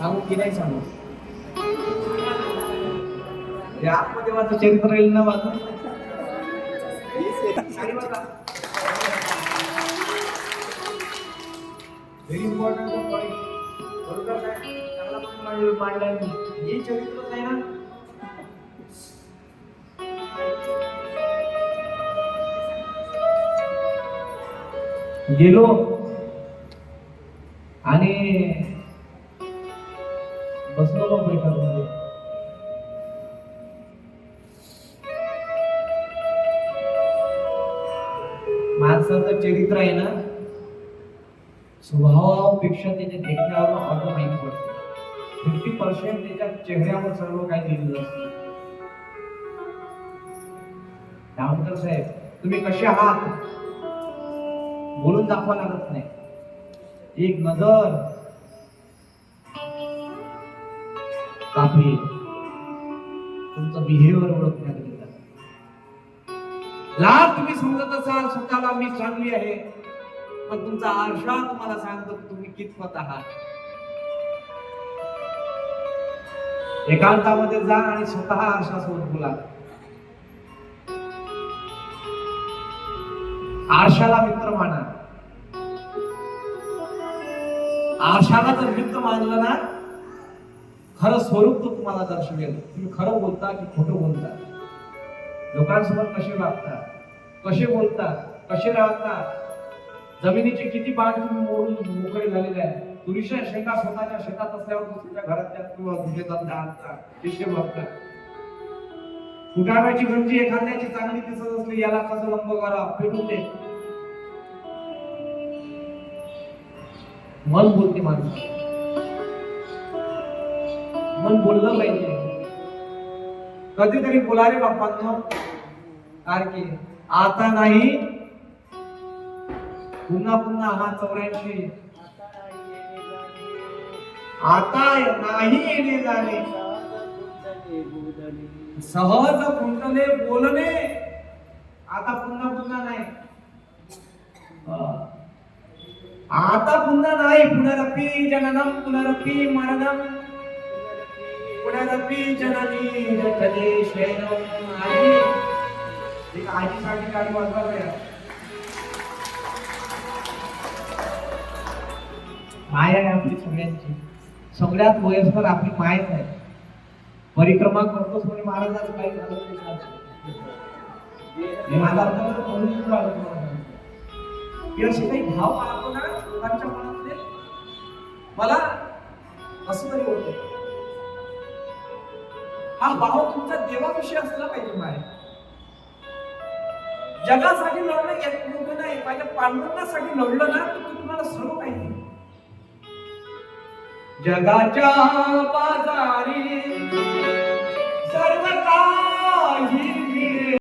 सांगू की नाही सांगू? हे आत्मदेवाचं चरित्र येईल ना माझं. Very important point. बरोबर काय? चांगला पॉईंट मांडलाय मी. हे चरित्रच आहे ना. गेलो आणि बसलो बैठक. माणसाचं चरित्र आहे ना, स्वभावापेक्षा त्याच्या देखण्यावर ऑटो माहिती पडते. 50% त्याच्या चेहऱ्यावर सर्व काही लिहिलेलं असतं. दामोदर साहेब, तुम्ही कसे आहात बोलून दाखवा लागत नाही. एक नजर काफी तुमचं बिहेवियर ओळखण्यात येतं. लाख तुम्ही समजत असाल स्वतःला मी चांगली आहे, पण तुमचा आरसा तुम्हाला सांगतो तुम्ही कितपत आहात. एकांतामध्ये जा आणि स्वतः आरशासोबत बोला. आरशाला मित्र माना. आरशाला जर मित्र मानलं ना, खरं स्वरूप तो तुम्हाला दर्शवेल. तुम्ही खरं बोलता की खोटं बोलता, लोकांसोबत कसे वागता, कसे बोलता, कसे राहता, जमिनीचे किती भाग तुम्ही मोडून मोकळे झालेले आहे. तुरीच्या शेंगा स्वतःच्या शेतात असल्यावर दुसऱ्या घरातल्या शिष्य बघता. फुटाण्याची गंजी एखाद्याची चांगली दिसत असली, याला कसं लंब करा पेटून दे. मन बोलते माणूस. मन बोललं पाहिजे. कधीतरी बोला रे बाप्पांनो, कारण की आता नाही, पुन्हा पुन्हा हा 84. आता नाही येणे जाणे, सहज कुंडले बोलणे. आता पुन्हा पुन्हा नाही. आता पुन्हा नाही. पुनरपि जननम पुनरपि मरणम पुनरपि जननी जठरे शयनम. आजी, एक आजीसाठी गाडी वाजवा गया. माय आहे आपली सगळ्यांची. सगळ्यात वयस्कर आपली मायच आहे. परिक्रमा करतोच म्हणजे महाराजांचं काही झालं नाही. असे काही भाव पाहतो ना लोकांच्या मनातले, मला असं तरी होतं. हा भाव तुमच्या देवाविषयी असला पाहिजे. माय जगासाठी लढणं एक मोठं नाही, माझ्या पांडुरंगासाठी लढलं ना तर तुम्हाला सर्व काही. जगाच्या बाजारी सर्व काही